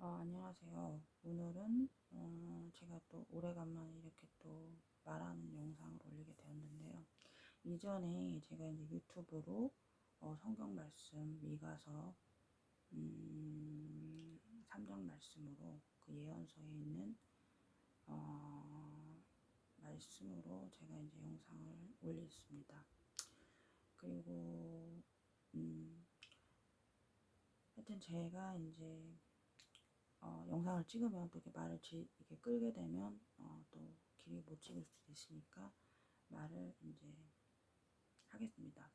안녕하세요. 오늘은 제가 또 오래간만에 이렇게 또 말하는 영상을 올리게 되었는데요. 이전에 제가 이제 유튜브로 성경 말씀 미가서 3장 말씀으로 그 예언서에 있는 말씀으로 제가 이제 영상을 올렸습니다. 그리고 하여튼 제가 이제 영상을 찍으면 또 이렇게 이렇게 끌게 되면 또 길게 못 찍을 수도 있으니까 말을 이제 하겠습니다.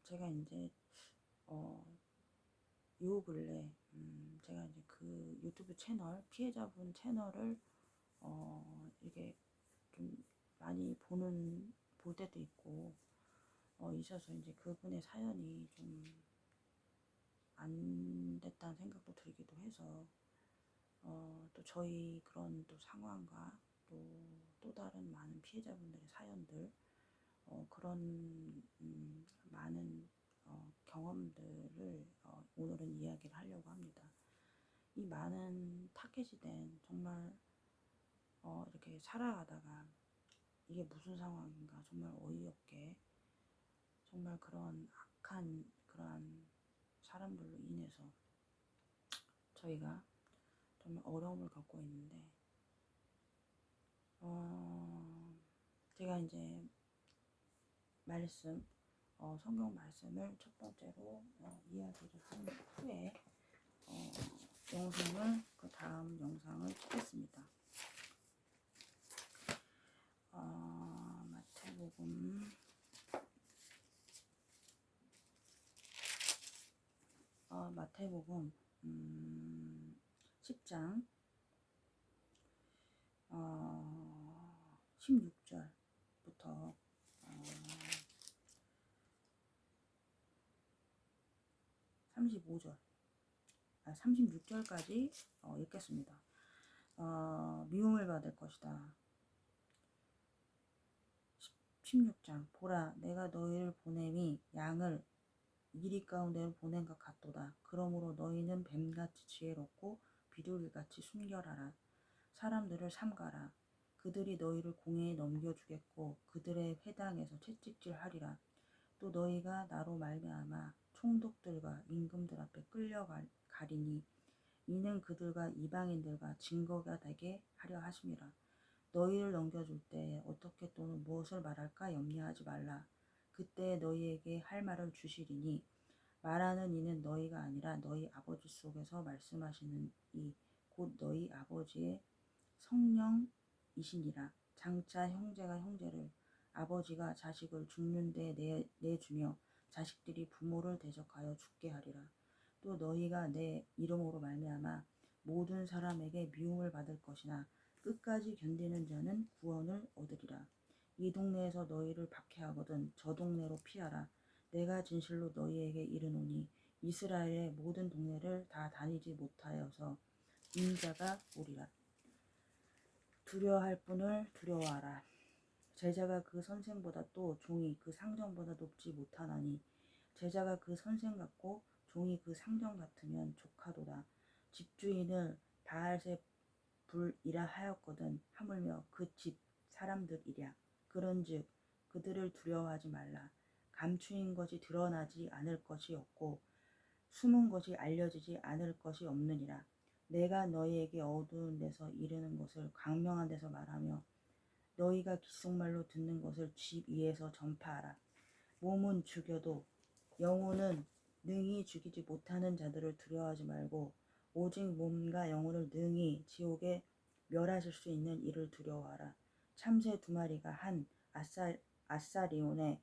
제가 이제 요 근래 제가 이제 그 유튜브 채널 피해자분 채널을 이게 좀 많이 볼 때도 있고 있어서 이제 그분의 사연이 좀 안 됐다는 생각도 들기도 해서 또 저희 그런 또 상황과 또 다른 많은 피해자분들의 사연들 그런 많은 경험들을 오늘은 이야기를 하려고 합니다. 이 많은 타겟이 된 정말 이렇게 살아가다가 이게 무슨 상황인가 정말 어이없게 정말 그런 악한 그러한 사람들로 인해서 저희가 정말 어려움을 겪고 있는데 제가 이제 성경 말씀을 첫 번째로 이야기를 한 후에 그 다음 영상을 찍겠습니다. 마태복음 10장 16절부터 36절까지 읽겠습니다. 미움을 받을 것이다. 16장 보라 내가 너희를 보냄이 양을 이리 가운데로 보낸 것 같도다. 그러므로 너희는 뱀같이 지혜롭고 비둘기같이 순결하라. 사람들을 삼가라. 그들이 너희를 공회에 넘겨주겠고 그들의 회당에서 채찍질하리라. 또 너희가 나로 말미암아 총독들과 임금들 앞에 끌려가리니 이는 그들과 이방인들과 증거가 되게 하려 하심이라. 너희를 넘겨줄 때 어떻게 또는 무엇을 말할까 염려하지 말라. 그때 너희에게 할 말을 주시리니 말하는 이는 너희가 아니라 너희 아버지 속에서 말씀하시는 이 곧 너희 아버지의 성령이시니라. 장차 형제가 형제를 아버지가 자식을 죽는 데 내주며 자식들이 부모를 대적하여 죽게 하리라. 또 너희가 내 이름으로 말미암아 모든 사람에게 미움을 받을 것이나 끝까지 견디는 자는 구원을 얻으리라. 이 동네에서 너희를 박해하거든 저 동네로 피하라. 내가 진실로 너희에게 이르노니 이스라엘의 모든 동네를 다 다니지 못하여서 인자가 오리라. 두려워할 분을 두려워하라. 제자가 그 선생보다 또 종이 그 상정보다 높지 못하나니 제자가 그 선생 같고 종이 그 상정 같으면 족하도다. 집주인을 바알세불이라 하였거든 하물며 그 집 사람들이랴. 그런즉 그들을 두려워하지 말라. 감추인 것이 드러나지 않을 것이 없고 숨은 것이 알려지지 않을 것이 없느니라. 내가 너희에게 어두운 데서 이르는 것을 광명한 데서 말하며 너희가 귓속말로 듣는 것을 집 위에서 전파하라. 몸은 죽여도 영혼은 능히 죽이지 못하는 자들을 두려워하지 말고 오직 몸과 영혼을 능히 지옥에 멸하실 수 있는 이를 두려워하라. 참새 2마리가 한 아사리온에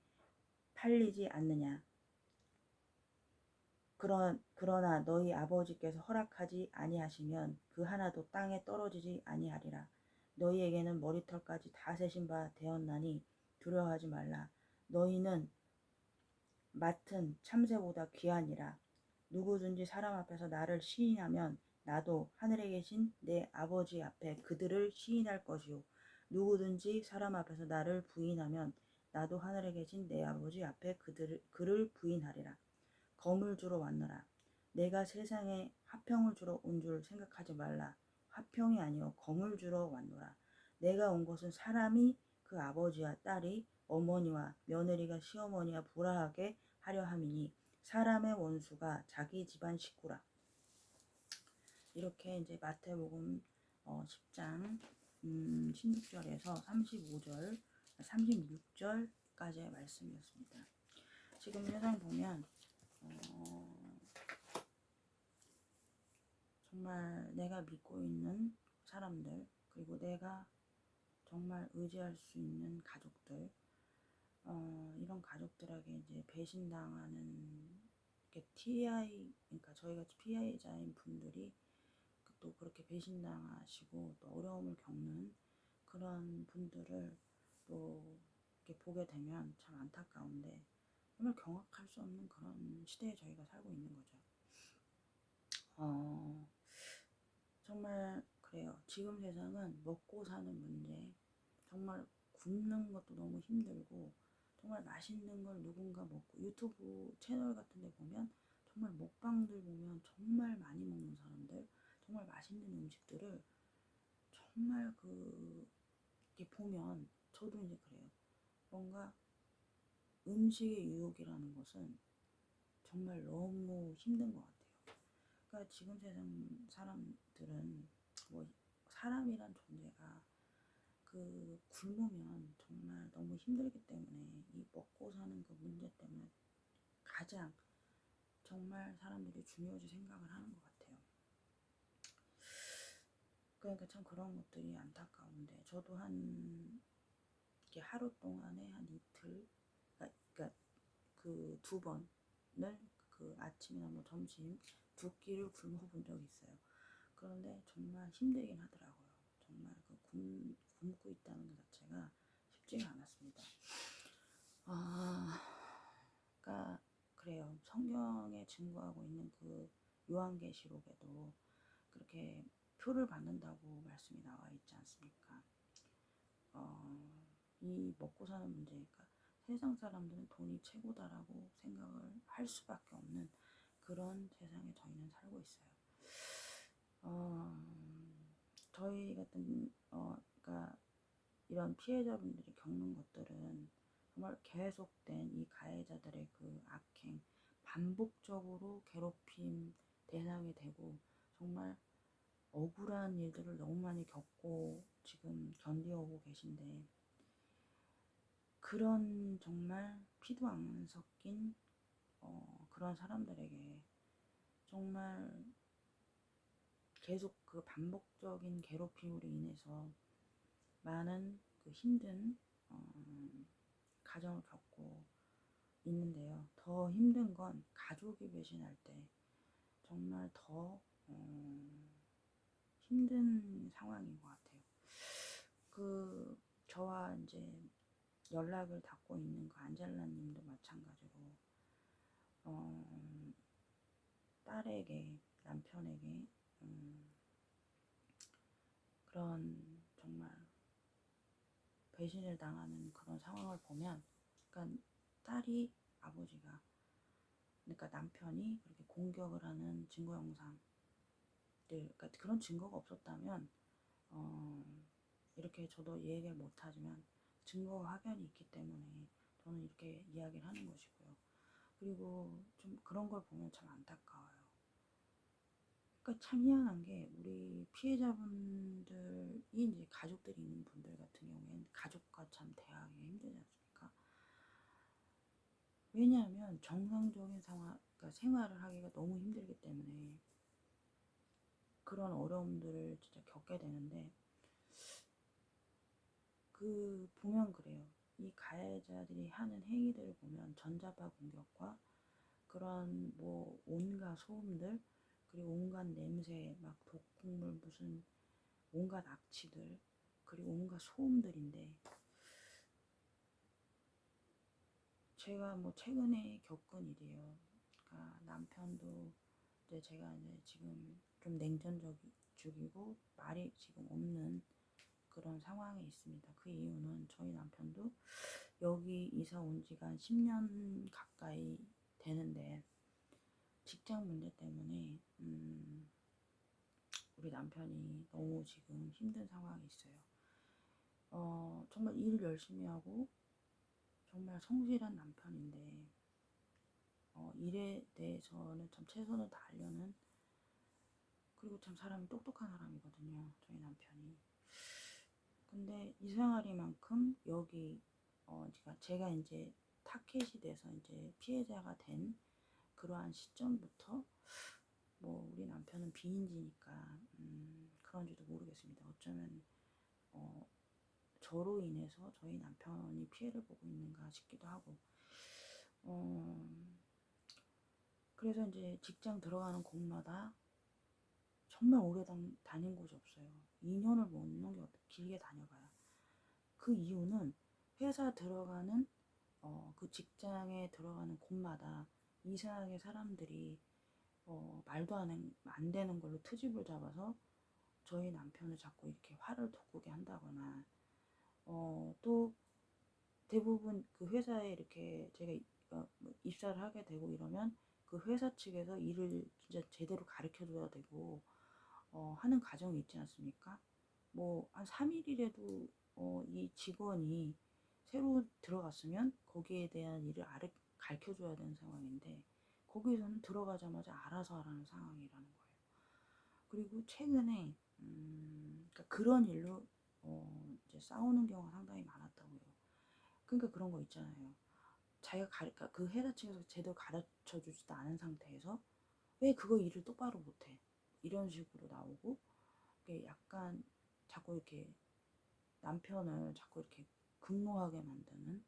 팔리지 않느냐. 그러나 너희 아버지께서 허락하지 아니하시면 그 하나도 땅에 떨어지지 아니하리라. 너희에게는 머리털까지 다 세신 바 되었나니 두려워하지 말라. 너희는 맡은 참새보다 귀하니라. 누구든지 사람 앞에서 나를 시인하면 나도 하늘에 계신 내 아버지 앞에 그들을 시인할 것이요. 누구든지 사람 앞에서 나를 부인하면 나도 하늘에 계신 내 아버지 앞에 그를 부인하리라. 검을 주러 왔노라. 내가 세상에 화평을 주러 온 줄 생각하지 말라. 화평이 아니요 검을 주러 왔노라. 내가 온 것은 사람이 그 아버지와 딸이 어머니와 며느리가 시어머니와 불화하게 하려 함이니 사람의 원수가 자기 집안 식구라. 이렇게 이제 마태복음 10장 16절에서 35절, 36절까지의 말씀이었습니다. 지금 세상 보면 정말 내가 믿고 있는 사람들, 그리고 내가 정말 의지할 수 있는 가족들, 이런 가족들에게 이제 배신당하는 TI, 그러니까 저희같이 피해자인 분들이 또 그렇게 배신당하시고 또 어려움을 겪는 그런 분들을 또 이렇게 보게 되면 참 안타까운데, 정말 경악할 수 없는 그런 시대에 저희가 살고 있는 거죠. 정말 그래요. 지금 세상은 먹고 사는 문제, 정말 굶는 것도 너무 힘들고, 정말 맛있는 걸 누군가 먹고, 유튜브 채널 같은 데 보면 정말 먹방들 보면 정말 많이 먹는 사람들, 정말 맛있는 음식들을 정말 이렇게 보면 저도 이제 그래요. 뭔가 음식의 유혹이라는 것은 정말 너무 힘든 것 같아요. 그러니까 지금 세상 사람들은 뭐 사람이란 존재가 굶으면 정말 너무 힘들기 때문에 이 먹고 사는 그 문제 때문에 가장 정말 사람들이 중요시 생각을 하는 것 같아요. 그러니까 참 그런 것들이 안타까운데, 저도 이렇게 하루 동안에 한 이틀, 그러니까 그 2번을 아침이나 뭐 점심 2끼를 굶어본 적이 있어요. 그런데 정말 힘들긴 하더라고요. 정말 굶고 있다는 것 자체가 쉽지가 않았습니다. 그러니까 그래요. 성경에 증거하고 있는 그 요한계시록에도 그렇게 표를 받는다고 말씀이 나와 있지 않습니까? 이 먹고 사는 문제니까 세상 사람들은 돈이 최고다라고 생각을 할 수밖에 없는 그런 세상에 저희는 살고 있어요. 저희 같은 그러니까 이런 피해자분들이 겪는 것들은 정말 계속된 이 가해자들의 그 악행, 반복적으로 괴롭힘 대상이 되고 정말 억울한 일들을 너무 많이 겪고 지금 견뎌오고 계신데, 그런 정말 피도 안 섞인 그런 사람들에게 정말 계속 그 반복적인 괴롭힘으로 인해서 많은 그 힘든 가정을 겪고 있는데요. 더 힘든 건 가족이 배신할 때 정말 더 힘든 상황인 것 같아요. 저와 이제 연락을 닫고 있는 그 안젤라 님도 마찬가지로 딸에게, 남편에게 그런 정말 배신을 당하는 그런 상황을 보면, 그러니까 딸이 아버지가, 그러니까 남편이 그렇게 공격을 하는 증거 영상들, 그러니까 그런 증거가 없었다면 이렇게 저도 얘기를 못하지만 증거 확연이 있기 때문에 저는 이렇게 이야기를 하는 것이고요. 그리고 좀 그런 걸 보면 참 안타까워요. 그러니까 참 희한한 게, 우리 피해자분들이 이제 가족들이 있는 분들 같은 경우에는 가족과 참 대화하기가 힘들지 않습니까? 왜냐하면 정상적인 그러니까 생활을 하기가 너무 힘들기 때문에 그런 어려움들을 진짜 겪게 되는데, 보면 그래요. 이 가해자들이 하는 행위들을 보면 전자파 공격과 그런 뭐 온갖 소음들, 그리고 온갖 냄새, 막 독국물, 무슨 온갖 악취들, 그리고 온갖 소음들인데, 제가 뭐 최근에 겪은 일이에요. 그러니까 남편도 이제 제가 이제 지금 좀 냉전적이고 말이 지금 없는 그런 상황에 있습니다. 그 이유는 저희 남편도 여기 이사 온 지가 한 10년 가까이 되는데 직장 문제 때문에 우리 남편이 너무 지금 힘든 상황이 있어요. 정말 일 열심히 하고 정말 성실한 남편인데 일에 대해서는 참 최선을 다하려는, 그리고 참 사람이 똑똑한 사람이거든요, 저희 남편이. 근데 이상하리만큼 여기 제가 이제 타켓이 돼서 이제 피해자가 된 그러한 시점부터 뭐 우리 남편은 비인지니까 그런지도 모르겠습니다. 어쩌면 저로 인해서 저희 남편이 피해를 보고 있는가 싶기도 하고, 그래서 이제 직장 들어가는 곳마다 정말 오래 다닌 곳이 없어요. 2년을 못 넘겨 길게 다녀봐요. 그 이유는 회사 들어가는 그 직장에 들어가는 곳마다 이상하게 사람들이 말도 안 되는 걸로 트집을 잡아서 저희 남편을 자꾸 이렇게 화를 돋구게 한다거나, 또 대부분 그 회사에 이렇게 제가 뭐 입사를 하게 되고 이러면 그 회사 측에서 일을 진짜 제대로 가르쳐 줘야 되고 하는 과정이 있지 않습니까? 뭐 한 3일이라도 이 직원이 새로 들어갔으면 거기에 대한 일을 가르쳐 줘야 되는 상황인데, 거기서는 들어가자마자 알아서 하라는 상황이라는 거예요. 그리고 최근에 그러니까 그런 일로 이제 싸우는 경우가 상당히 많았다고 해요. 그러니까 그런 거 있잖아요. 자기가 그러니까 그 회사 측에서 제대로 가르쳐 주지도 않은 상태에서 왜 그거 일을 똑바로 못해? 이런 식으로 나오고, 이게 약간 자꾸 이렇게 남편을 자꾸 이렇게 극노하게 만드는,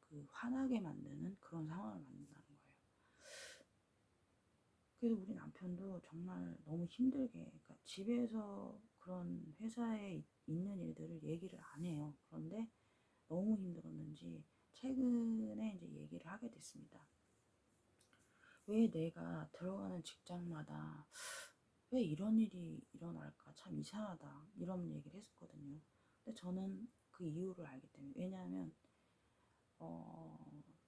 그 화나게 만드는 그런 상황을 만든다는 거예요. 그래서 우리 남편도 정말 너무 힘들게, 그러니까 집에서 그런 회사에 있는 일들을 얘기를 안 해요. 그런데 너무 힘들었는지 최근에 이제 얘기를 하게 됐습니다. 왜 내가 들어가는 직장마다 왜 이런 일이 일어날까 참 이상하다, 이런 얘기를 했었거든요. 근데 저는 그 이유를 알기 때문에, 왜냐하면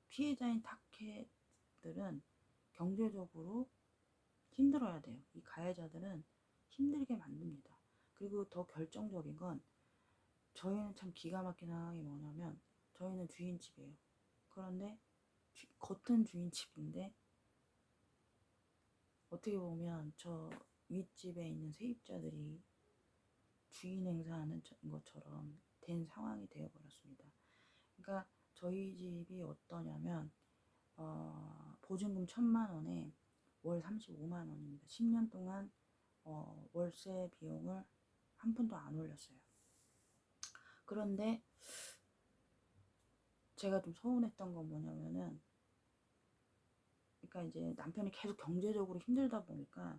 피해자인 타켓들은 경제적으로 힘들어야 돼요. 이 가해자들은 힘들게 만듭니다. 그리고 더 결정적인 건, 저희는 참 기가 막힌 상황이 뭐냐면, 저희는 주인집이에요. 그런데 겉은 주인집인데 어떻게 보면 저 윗집에 있는 세입자들이 주인 행사하는 것처럼 된 상황이 되어버렸습니다. 그러니까 저희 집이 어떠냐면 보증금 1,000만 원에 월 35만 원입니다. 10년 동안 월세 비용을 한 푼도 안 올렸어요. 그런데 제가 좀 서운했던 건 뭐냐면은, 그러니까 이제 남편이 계속 경제적으로 힘들다 보니까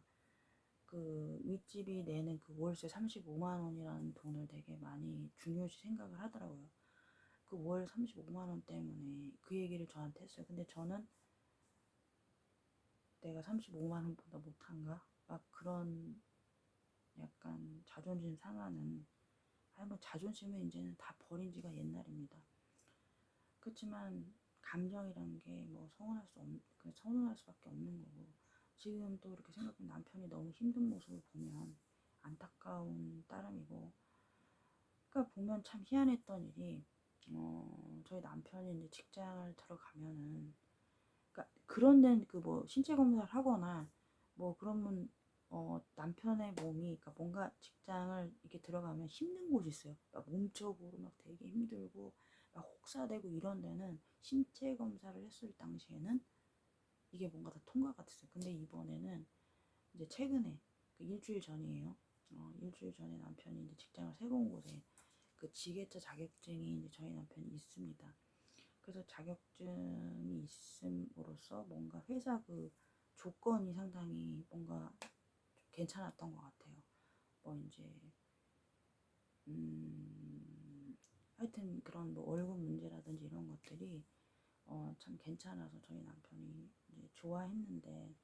그 윗집이 내는 그 월세 35만 원이라는 돈을 되게 많이 중요시 생각을 하더라고요. 그 월 35만 원 때문에 그 얘기를 저한테 했어요. 근데 저는 내가 35만 원보다 못한가? 막 그런 약간 자존심 상하는, 아니 뭐 자존심은 이제는 다 버린 지가 옛날입니다. 그렇지만 감정이란 게 뭐 서운할 수밖에 없는 거고, 지금 또 이렇게 생각하면 남편이 너무 힘든 모습을 보면 안타까운 따름이고, 그러니까 보면 참 희한했던 일이, 저희 남편이 이제 직장을 들어가면은, 그러니까 그런 데는 그 뭐 신체 검사를 하거나 뭐 그러면 남편의 몸이, 그러니까 뭔가 직장을 이렇게 들어가면 힘든 곳이 있어요. 막 몸적으로 막 되게 힘들고 막 혹사되고 이런 데는 신체 검사를 했을 당시에는 이게 뭔가 다 통과가 됐어요. 근데 이번에는 이제 최근에 그 일주일 전이에요. 일주일 전에 남편이 이제 직장을 새로 온 곳에 그 지게차 자격증이 이제 저희 남편이 있습니다. 그래서 자격증이 있음으로써 뭔가 회사 그 조건이 상당히 뭔가 좀 괜찮았던 것 같아요. 뭐 이제 하여튼 그런 뭐 월급 문제라든지 이런 것들이 참 괜찮아서 저희 남편이 이제 좋아했는데,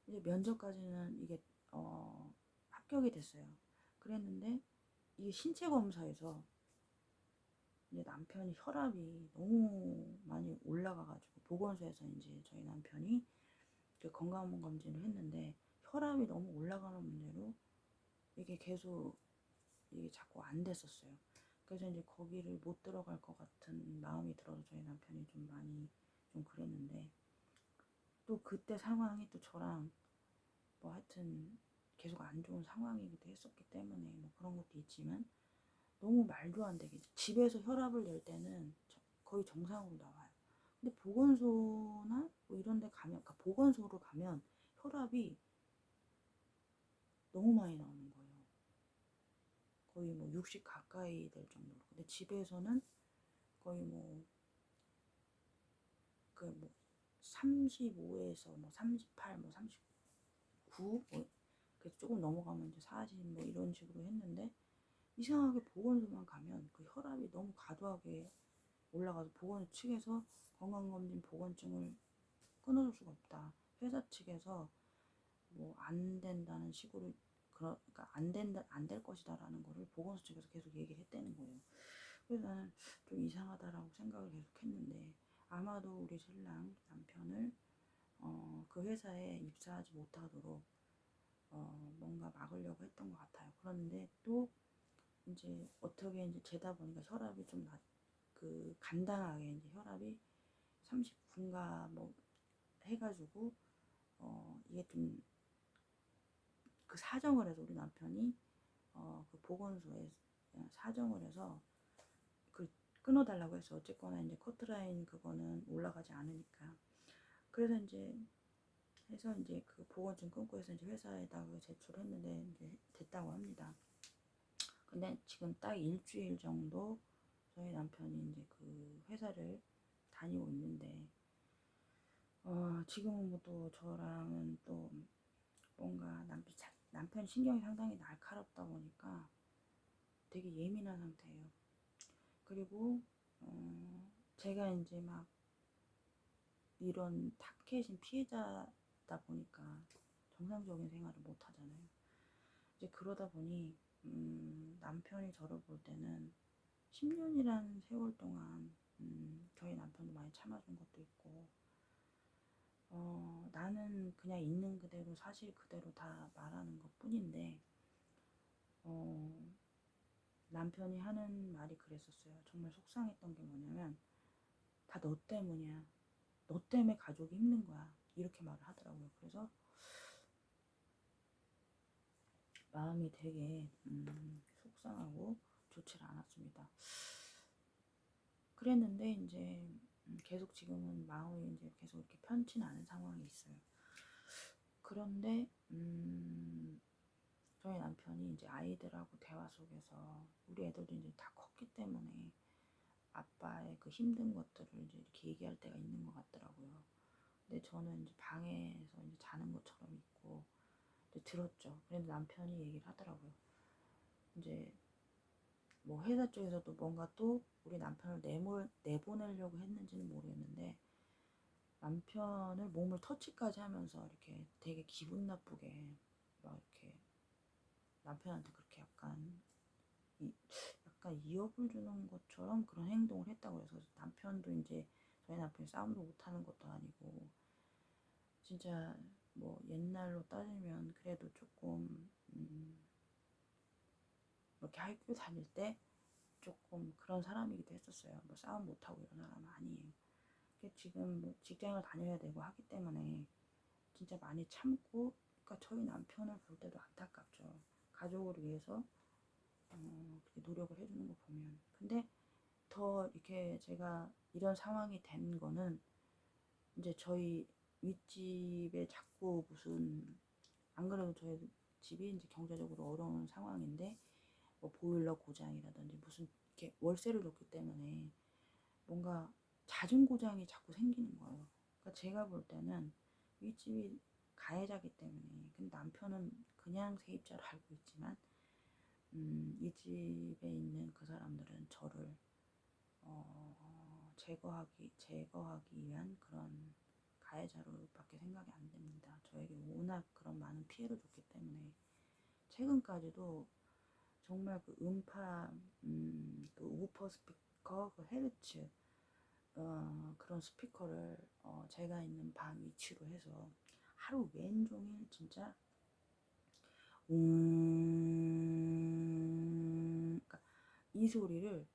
이제 면접까지는 이게 합격이 됐어요. 그랬는데 이게 신체 검사에서 이제 남편이 혈압이 너무 많이 올라가가지고, 보건소에서 이제 저희 남편이 그 건강검진을 했는데 혈압이 너무 올라가는 문제로 이게 계속 이게 자꾸 안 됐었어요. 그래서 이제 거기를 못 들어갈 것 같은 마음이 들어서 저희 남편이 좀 많이 좀 그랬는데, 또 그때 상황이 또 저랑 뭐 하여튼 계속 안 좋은 상황이기도 했었기 때문에 뭐 그런 것도 있지만, 너무 말도 안 되게 집에서 혈압을 낼 때는 거의 정상으로 나와요. 근데 보건소나 뭐 이런 데 가면, 그러니까 보건소로 가면 혈압이 너무 많이 나오는 거예요. 거의 뭐 60 가까이 될 정도로. 근데 집에서는 거의 뭐 그 뭐 35에서 뭐 38, 뭐 39, 뭐 그래서 조금 넘어가면 이제 40 뭐 이런 식으로 했는데, 이상하게 보건소만 가면 그 혈압이 너무 과도하게 올라가서 보건소 측에서 건강검진 보건증을 끊어줄 수가 없다. 회사 측에서 뭐 안 된다는 식으로, 그러니까 안 될 것이다라는 거를 보건소 측에서 계속 얘기를 했다는 거예요. 그래서 나는 좀 이상하다라고 생각을 계속 했는데, 아마도 우리 신랑 남편을 그 회사에 입사하지 못하도록 뭔가 막으려고 했던 것 같아요. 그런데 또 이제 어떻게 이제 재다 보니까 혈압이 좀 그 간단하게 이제 혈압이 39인가 뭐 해가지고 이게 좀 그 사정을 해서 우리 남편이 그 보건소에 사정을 해서 그 끊어달라고 해서, 어쨌거나 이제 커트라인 그거는 올라가지 않으니까. 그래서 이제 해서 이제 그 보건증 끊고 해서 이제 회사에다가 제출했는데 이제 됐다고 합니다. 근데 지금 딱 일주일 정도 저희 남편이 이제 그 회사를 다니고 있는데, 지금은 뭐 또 저랑은 또 뭔가 남편 신경이 상당히 날카롭다 보니까 되게 예민한 상태예요. 그리고 제가 이제 막 이런 타겟인 피해자다 보니까 정상적인 생활을 못 하잖아요. 이제 그러다 보니 남편이 저를 볼 때는 10년이라는 세월 동안 저희 남편도 많이 참아준 것도 있고, 나는 그냥 있는 그대로 사실 그대로 다 말하는 것 뿐인데, 어, 남편이 하는 말이 그랬었어요. 정말 속상했던 게 뭐냐면, 다 너 때문이야. 너 때문에 가족이 힘든 거야. 이렇게 말을 하더라고요. 그래서 마음이 되게 속상하고 좋지 않았습니다. 그랬는데 이제 계속 지금은 마음이 이제 계속 이렇게 편치 않은 상황이 있어요. 그런데 저희 남편이 이제 아이들하고 대화 속에서, 우리 애들도 이제 다 컸기 때문에 아빠의 그 힘든 것들을 이제 이렇게 얘기할 때가 있는 것 같더라고요. 근데 저는 이제 방에서 이제 자는 것처럼 있고 이제 들었죠. 그런데 남편이 얘기를 하더라고요. 이제 뭐 회사 쪽에서도 뭔가 또 우리 남편을 내보내려고 했는지는 모르겠는데, 남편을 몸을 터치까지 하면서 이렇게 되게 기분 나쁘게 막 이렇게 남편한테 그렇게 약간 이업을 주는 것처럼 그런 행동을 했다고 해서, 남편도 이제 저희 남편이 싸움도 못하는 것도 아니고, 진짜 뭐 옛날로 따지면 그래도 조금 이렇게 학교 다닐 때 조금 그런 사람이기도 했었어요. 뭐 싸움 못하고 이런 사람은 아니에요. 지금 뭐 직장을 다녀야 되고 하기 때문에 진짜 많이 참고, 그러니까 저희 남편을 볼 때도 안타깝죠. 가족을 위해서 그렇게 노력을 해주는 거 보면. 근데 더 이렇게 제가 이런 상황이 된 거는, 이제 저희 윗집에 자꾸 무슨, 안 그래도 저희 집이 이제 경제적으로 어려운 상황인데 뭐 보일러 고장이라든지 무슨 이렇게 월세를 줬기 때문에 뭔가 잦은 고장이 자꾸 생기는 거예요. 그러니까 제가 볼 때는 윗집이 가해자기 때문에, 근데 남편은 그냥 세입자로 알고 있지만 이 집에 있는 그 사람들은 저를 제거하기 위한 그런 가해자로밖에 생각이 안 됩니다. 저에게 워낙 그런 많은 피해를 줬기 때문에. 최근까지도 정말 그 음파, 그 우퍼 스피커, 그 헤르츠, 그런 스피커를 제가 있는 방 위치로 해서 하루 왼종일 진짜 이 소리를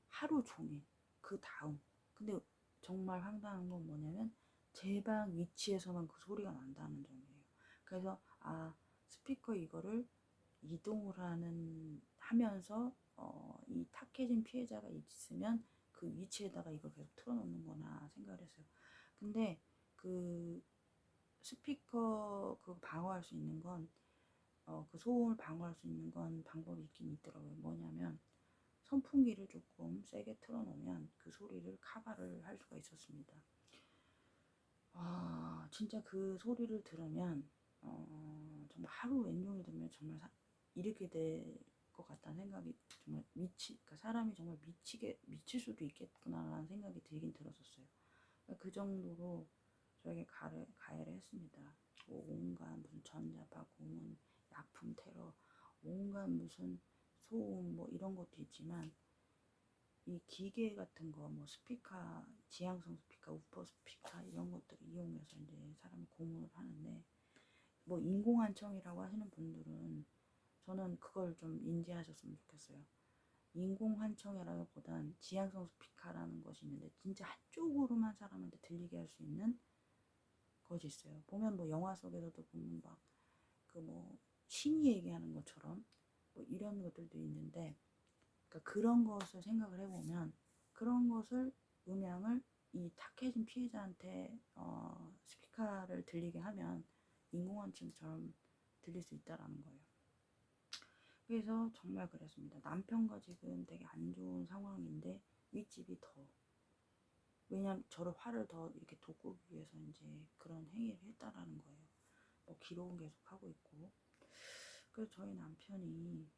하루 종일 그 다음 근데 정말 황당한 건 뭐냐면 제 방 위치에서만 그 소리가 난다는 점이에요. 그래서 스피커 이거를 이동을 하면서 이 탁해진 피해자가 있으면 그 위치에다가 이걸 계속 틀어놓는구나 생각을 했어요. 근데 그 스피커 그 방어할 수 있는 건 그 소음을 방어할 수 있는 건 방법이 있긴 있더라고요. 뭐냐면 선풍기를 조금 세게 틀어놓으면 그 소리를 커버를 할 수가 있었습니다. 진짜 그 소리를 들으면 정말 하루 왼종일 들으면 정말 이렇게 될 것 같다는 생각이 정말 그러니까 사람이 정말 미칠 수도 있겠구나라는 생각이 들긴 들었었어요. 그러니까 그 정도로 저에게 가해를 했습니다. 온갖 무슨 전자파 고문, 약품 테러, 온갖 무슨 소음 뭐 이런 것도 있지만 이 기계 같은 거 뭐 스피커, 지향성 스피커, 우퍼 스피커 이런 것들을 이용해서 이제 사람이 고문을 하는데 뭐 인공환청이라고 하시는 분들은 저는 그걸 좀 인지하셨으면 좋겠어요. 인공환청이라기보단 지향성 스피커라는 것이 있는데 진짜 한쪽으로만 사람한테 들리게 할 수 있는 것이 있어요. 보면 뭐 영화 속에서도 보면 막 그 뭐 신이 얘기하는 것처럼 뭐 이런 것들도 있는데 그러니까 그런 것을 생각을 해보면 그런 것을 음향을 이 탁해진 피해자한테 스피커를 들리게 하면 인공환청처럼 들릴 수 있다라는 거예요. 그래서 정말 그랬습니다. 남편과 지금 되게 안 좋은 상황인데 윗집이 더 왜냐면 저를 화를 더 이렇게 돋구기 위해서 이제 그런 행위를 했다라는 거예요. 뭐 기록은 계속 하고 있고 그래서 저희 남편이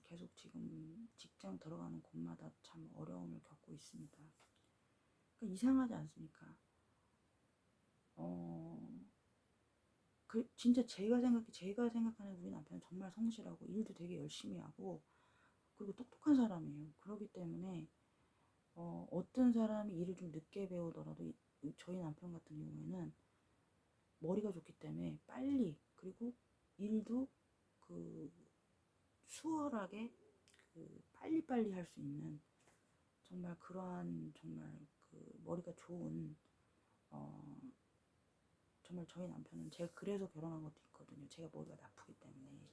계속 지금 직장 들어가는 곳마다 참 어려움을 겪고 있습니다. 그러니까 이상하지 않습니까? 진짜 제가 생각하는 우리 남편은 정말 성실하고 일도 되게 열심히 하고 그리고 똑똑한 사람이에요. 그렇기 때문에 어떤 사람이 일을 좀 늦게 배우더라도 저희 남편 같은 경우에는 머리가 좋기 때문에 빨리 그리고 일도 그 수월하게 그 빨리빨리 할 수 있는 정말 그러한 정말 그 머리가 좋은 정말 저희 남편은 제가 그래서 결혼한 것도 있거든요. 제가 머리가 나쁘기 때문에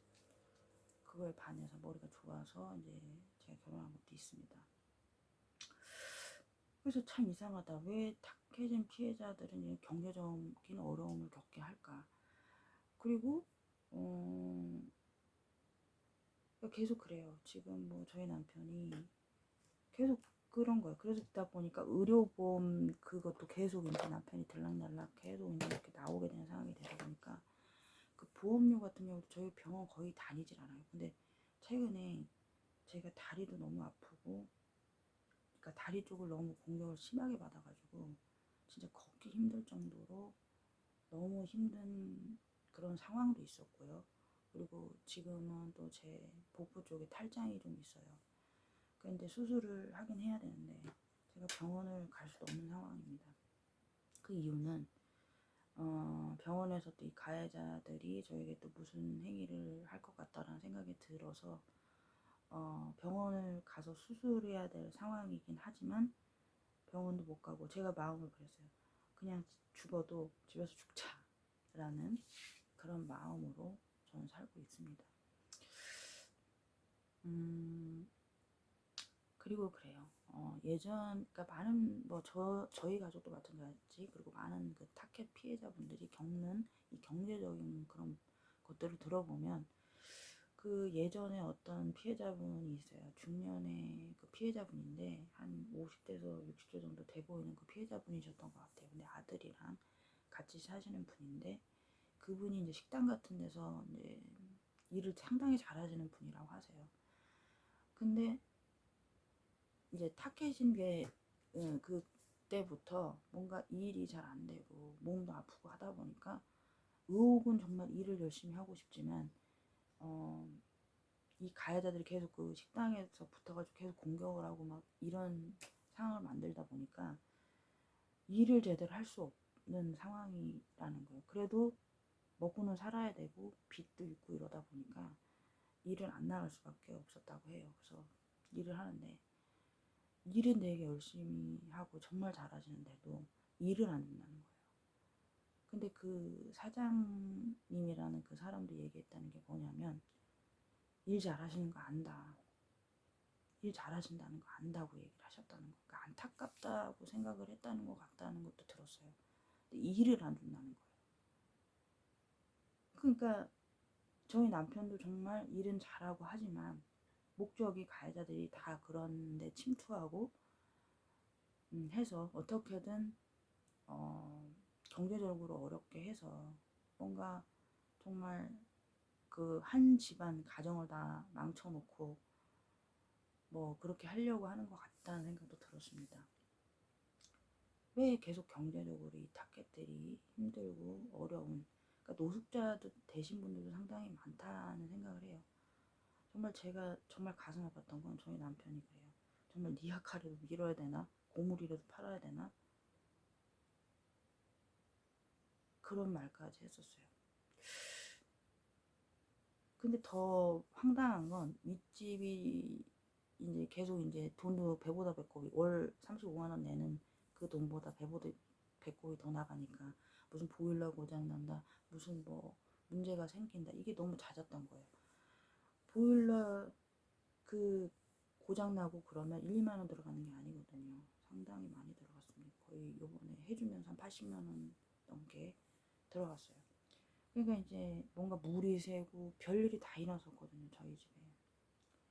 그거에 반해서 머리가 좋아서 이제 제가 결혼한 것도 있습니다. 그래서 참 이상하다. 왜 탁해진 피해자들은 경제적인 어려움을 겪게 할까? 그리고 계속 그래요. 지금 뭐 저희 남편이 계속 그런 거예요. 그래서 듣다 보니까 의료보험 그것도 계속 이제 남편이 들락날락 계속 이제 이렇게 나오게 되는 상황이 되다 보니까 그 보험료 같은 경우도 저희 병원 거의 다니질 않아요. 근데 최근에 제가 다리도 너무 아프고 그러니까 다리 쪽을 너무 공격을 심하게 받아가지고 진짜 걷기 힘들 정도로 너무 힘든 그런 상황도 있었고요. 그리고 지금은 또 제 복부 쪽에 탈장이 좀 있어요. 그런데 수술을 하긴 해야 되는데 제가 병원을 갈 수도 없는 상황입니다. 그 이유는 병원에서 또 이 가해자들이 저에게 또 무슨 행위를 할 것 같다라는 생각이 들어서 병원을 가서 수술해야 될 상황이긴 하지만 병원도 못 가고 제가 마음을 그랬어요. 그냥 죽어도 집에서 죽자라는 그런 마음으로 저는 살고 있습니다. 그리고 그래요. 그러니까 많은 저희 가족도 마찬가지 그리고 많은 그 타켓 피해자분들이 겪는 이 경제적인 그런 것들을 들어보면 그 예전에 어떤 피해자분이 있어요. 중년의 그 피해자분인데 한 50대에서 60대 정도 돼 보이는 그 피해자분이셨던 것 같아요. 근데 아들이랑 같이 사시는 분인데 그분이 이제 식당 같은 데서 이제 일을 상당히 잘하시는 분이라고 하세요. 근데 이제 탁해진 게 그때부터 뭔가 일이 잘 안 되고 몸도 아프고 하다 보니까 의혹은 정말 일을 열심히 하고 싶지만 이 가해자들이 계속 그 식당에서 붙어가지고 계속 공격을 하고 막 이런 상황을 만들다 보니까 일을 제대로 할 수 없는 상황이라는 거예요. 그래도 먹고는 살아야 되고 빚도 있고 이러다 보니까 일을 안 나갈 수밖에 없었다고 해요. 그래서 일을 하는데 일은 되게 열심히 하고 정말 잘하시는데도 일을 안 준다는 거예요. 근데 그 사장님이라는 그 사람도 얘기했다는 게 뭐냐면 일 잘하시는 거 안다. 일 잘하신다는 거 안다고 얘기를 하셨다는 거. 그러니까 안타깝다고 생각을 했다는 것 같다는 것도 들었어요. 근데 일을 안 준다는 거예요. 그러니까 저희 남편도 정말 일은 잘하고 하지만 목적이 가해자들이 다 그런데 침투하고 해서 어떻게든 경제적으로 어렵게 해서 뭔가 정말 그 한 집안 가정을 다 망쳐놓고 뭐 그렇게 하려고 하는 것 같다는 생각도 들었습니다. 왜 계속 경제적으로 이 타겟들이 힘들고 어려운, 그러니까 노숙자도 되신 분들도 상당히 많다는 생각을 해요. 정말 제가 정말 가슴 아팠던 건 저희 남편이 그래요. 정말 니 약하라도 밀어야 되나? 고물이라도 팔아야 되나? 그런 말까지 했었어요. 근데 더 황당한 건 윗집이 이제 계속 이제 돈도 배보다 배꼽이 월 35만 원 내는 그 돈보다 배보다 배꼽이 더 나가니까 무슨 보일러 고장 난다, 무슨 뭐 문제가 생긴다, 이게 너무 잦았던 거예요. 보일러 그 고장 나고 그러면 1, 2만 원 들어가는 게 아니거든요. 상당히 많이 들어갔습니다. 거의 요번에 해주면서 한 80만 원 넘게 들어갔어요. 그러니까 이제 뭔가 물이 새고 별일이 다 일어났었거든요, 저희 집에.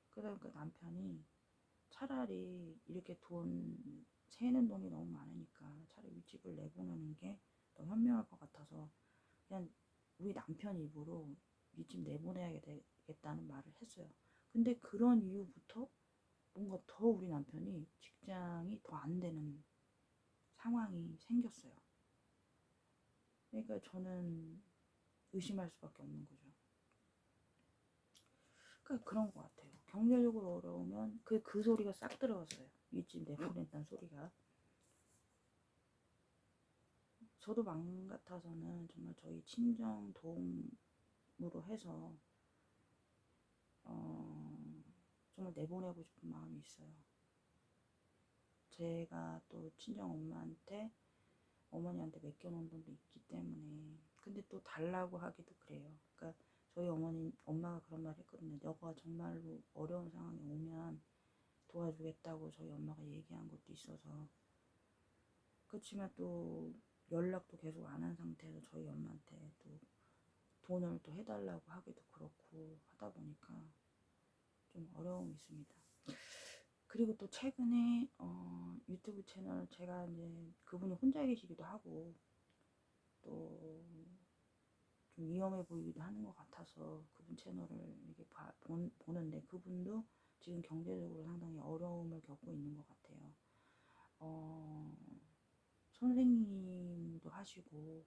그러니까 남편이 차라리 이렇게 돈 새는 돈이 너무 많으니까 차라리 윗집을 내보내는 게 더 현명할 것 같아서 그냥 우리 남편 입으로 윗집 내보내야겠다는 말을 했어요. 근데 그런 이유부터 뭔가 더 우리 남편이 직장이 더 안 되는 상황이 생겼어요. 그러니까 저는 의심할 수밖에 없는 거죠. 그러니까 그런 것 같아요. 경제적으로 어려우면 그 소리가 싹 들어갔어요. 윗집 내보낸다는 소리가. 저도 마음 같아서는 정말 저희 친정 도움으로 해서 정말 내보내고 싶은 마음이 있어요. 제가 또 친정 엄마한테 어머니한테 맡겨놓은 돈도 있기 때문에. 근데 또 달라고 하기도 그래요. 그러니까 저희 엄마가 그런 말 했거든요. 너가 정말로 어려운 상황에 오면 도와주겠다고 저희 엄마가 얘기한 것도 있어서. 그렇지만 또 연락도 계속 안 한 상태에서 저희 엄마한테 또 돈을 또 해달라고 하기도 그렇고 하다 보니까 좀 어려움이 있습니다. 그리고 또 최근에 유튜브 채널, 제가 이제 그분이 혼자 계시기도 하고 또 좀 위험해 보이기도 하는 것 같아서 그분 채널을 이렇게 보는데 그분도 지금 경제적으로 상당히 어려움을 겪고 있는 것 같아요. 어, 선생님도 하시고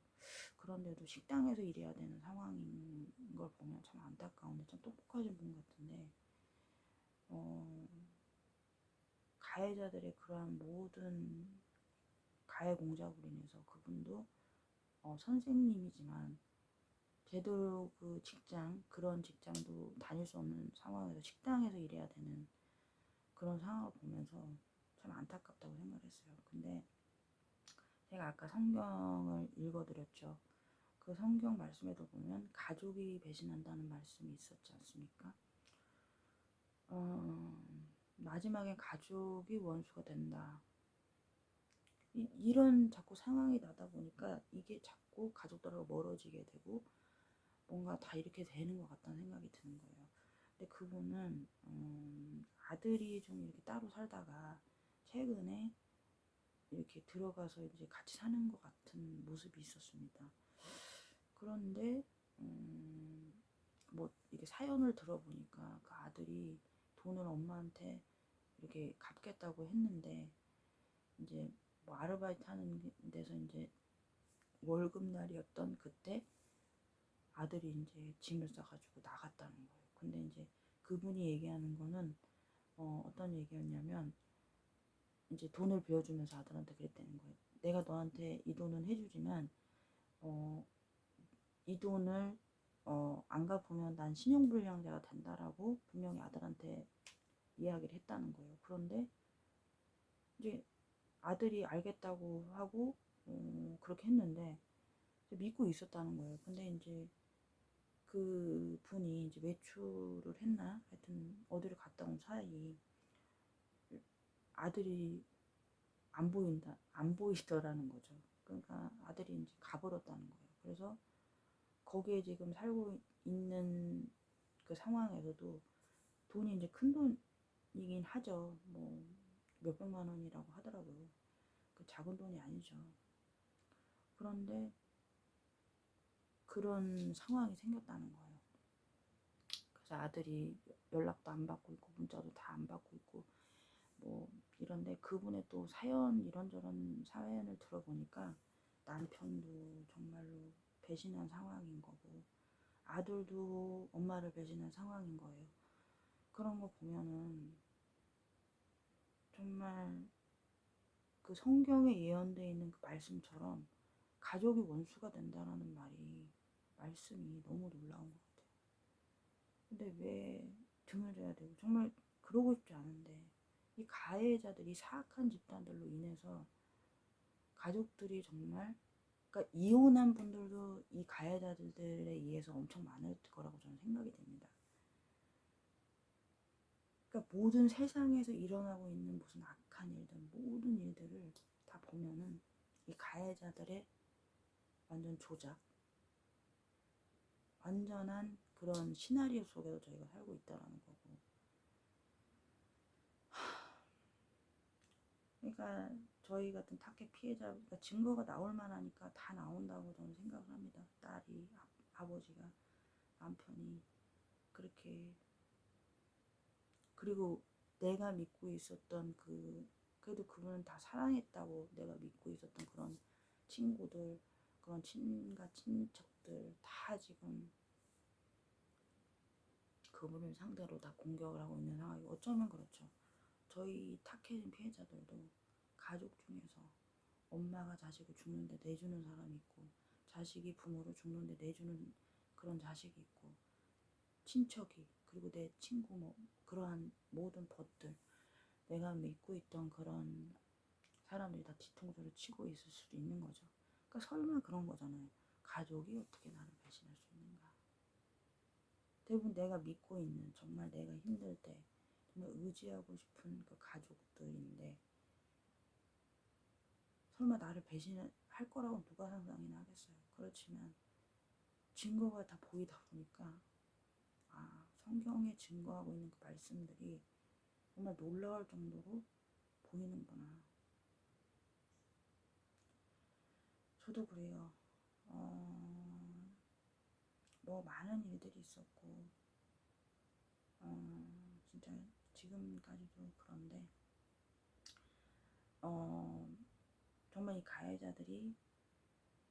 그런데도 식당에서 일해야 되는 상황인 걸 보면 참 안타까운데 참 똑똑하신 분 같은데 가해자들의 그러한 모든 가해 공작으로 인해서 그분도 선생님이지만 제대로 그 직장, 그런 직장도 다닐 수 없는 상황에서 식당에서 일해야 되는 그런 상황을 보면서 참 안타깝다고 생각했어요. 근데 제가 아까 성경을 읽어드렸죠. 그 성경 말씀에도 보면 가족이 배신한다는 말씀이 있었지 않습니까? 마지막에 가족이 원수가 된다. 이런 자꾸 상황이 나다 보니까 이게 자꾸 가족들하고 멀어지게 되고 뭔가 다 이렇게 되는 것 같다는 생각이 드는 거예요. 근데 그분은 아들이 좀 이렇게 따로 살다가 최근에 이렇게 들어가서 이제 같이 사는 것 같은 모습이 있었습니다. 그런데 뭐 이렇게 사연을 들어보니까 그 아들이 돈을 엄마한테 이렇게 갚겠다고 했는데 이제 뭐 아르바이트 하는 데서 이제 월급날이었던 그때 아들이 이제 짐을 싸가지고 나갔다는 거예요. 근데 이제 그분이 얘기하는 거는 어떤 얘기였냐면 이제 돈을 빌려주면서 아들한테 그랬다는 거예요. 내가 너한테 이 돈은 해주지만 이 돈을 안 갚으면 난 신용불량자가 된다라고 분명히 아들한테 이야기를 했다는 거예요. 그런데 이제 아들이 알겠다고 하고 그렇게 했는데 믿고 있었다는 거예요. 근데 이제 그 분이 이제 외출을 했나? 하여튼 어디를 갔다 온 사이 아들이 안 보이더라는 거죠. 그러니까 아들이 이제 가버렸다는 거예요. 그래서 거기에 지금 살고 있는 그 상황에서도 돈이 이제 큰 돈이긴 하죠. 뭐 몇백만 원이라고 하더라고요. 그 작은 돈이 아니죠. 그런데 그런 상황이 생겼다는 거예요. 그래서 아들이 연락도 안 받고 있고 문자도 다 안 받고 있고 뭐 이런데 그분의 또 사연 이런저런 사연을 들어보니까 남편도 정말로 배신한 상황인 거고 아들도 엄마를 배신한 상황인 거예요. 그런 거 보면은 정말 그 성경에 예언되어 있는 그 말씀처럼 가족이 원수가 된다라는 말씀이 너무 놀라운 것 같아요. 근데 왜 등을 져야 되고 정말 그러고 싶지 않은데 이 가해자들이 사악한 집단들로 인해서 가족들이 정말 그러니까 이혼한 분들도 이 가해자들에 의해서 엄청 많을 거라고 저는 생각이 됩니다. 그러니까 모든 세상에서 일어나고 있는 무슨 악한 일들 모든 일들을 다 보면은 이 가해자들의 완전 조작 완전한 그런 시나리오 속에서 저희가 살고 있다라는 거고 그러니까 저희 같은 타켓 피해자 그러니까 증거가 나올 만하니까 다 나온다고 저는 생각을 합니다. 딸이 아버지가 남편이 그렇게 그리고 내가 믿고 있었던 그래도 그분은 다 사랑했다고 내가 믿고 있었던 그런 친구들 그런 친가 친척들 다 지금 그분을 상대로 다 공격을 하고 있는 상황이고 어쩌면 그렇죠. 저희 타켓인 피해자들도 가족 중에서 엄마가 자식을 죽는데 내주는 사람이 있고 자식이 부모를 죽는데 내주는 그런 자식이 있고 친척이 그리고 내 친구 뭐 그러한 모든 벗들 내가 믿고 있던 그런 사람들이 다 뒤통수를 치고 있을 수도 있는 거죠. 그러니까 설마 그런 거잖아요. 가족이 어떻게 나를 배신할 수 있는가. 대부분 내가 믿고 있는 정말 내가 힘들 때 정말 의지하고 싶은 그 가족들인데 설마 나를 배신할 거라고 누가 상상이나 하겠어요. 그렇지만 증거가 다 보이다 보니까 성경에 증거하고 있는 그 말씀들이 정말 놀라울 정도로 보이는구나. 저도 그래요. 뭐 많은 일들이 있었고 진짜 지금까지도 그런데 정말 이 가해자들이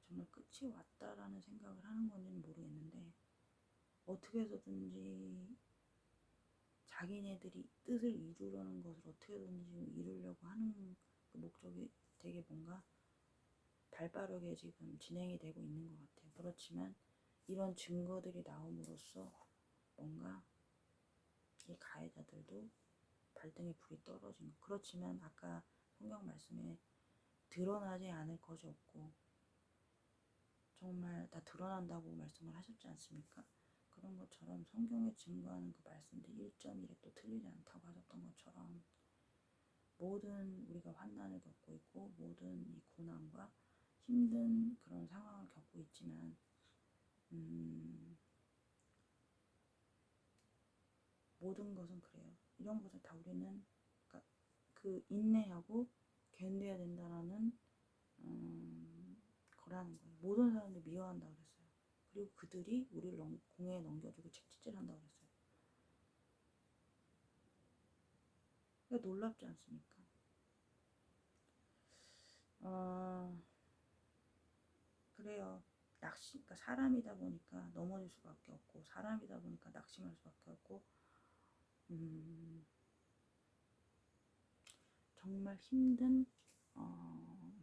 정말 끝이 왔다라는 생각을 하는 건지는 모르겠는데 어떻게 해서든지 자기네들이 뜻을 이루려는 것을 어떻게 해서든지 이루려고 하는 그 목적이 되게 뭔가 발빠르게 지금 진행이 되고 있는 것 같아요. 그렇지만 이런 증거들이 나옴으로써 뭔가 이 가해자들도 발등에 불이 떨어진 것. 그렇지만 아까 성경 말씀에 드러나지 않을 것이 없고 정말 다 드러난다고 말씀을 하셨지 않습니까? 그런 것처럼 성경에 증거하는 그 말씀들이 1.1획도 틀리지 않다고 하셨던 것처럼 모든 우리가 환난을 겪고 있고 모든 이 고난과 힘든 그런 상황을 겪고 있지만 모든 것은 그래요. 이런 것을 다 우리는 그러니까 그 인내하고 견뎌야 된다라는 거라는 거예요. 모든 사람들 미워한다 그랬어요. 그리고 그들이 우리를 공에 넘겨주고 채찍질한다 그랬어요. 그러니까 놀랍지 않습니까? 그래요. 그러니까 사람이다 보니까 넘어질 수밖에 없고 사람이다 보니까 낙심할 수밖에 없고 정말 힘든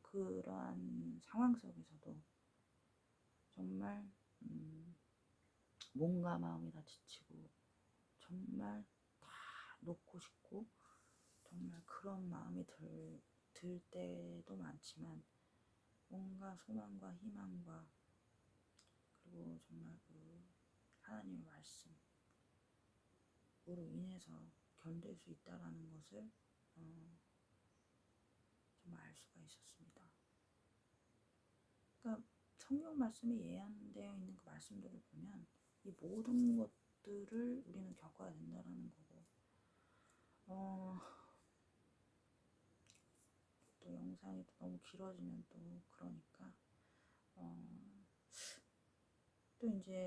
그러한 상황 속에서도 정말 몸과 마음이 다 지치고 정말 다 놓고 싶고 정말 그런 마음이 들 때도 많지만 뭔가 소망과 희망과 그리고 정말 그 하나님의 말씀으로 인해서 견딜 수 있다라는 것을 정말 알 수가 있었습니다. 그러니까 성경 말씀에 예언되어 있는 그 말씀들을 보면 이 모든 것들을 우리는 겪어야 된다라는 거고, 또 영상이 또 너무 길어지면 또 그러니까 또 이제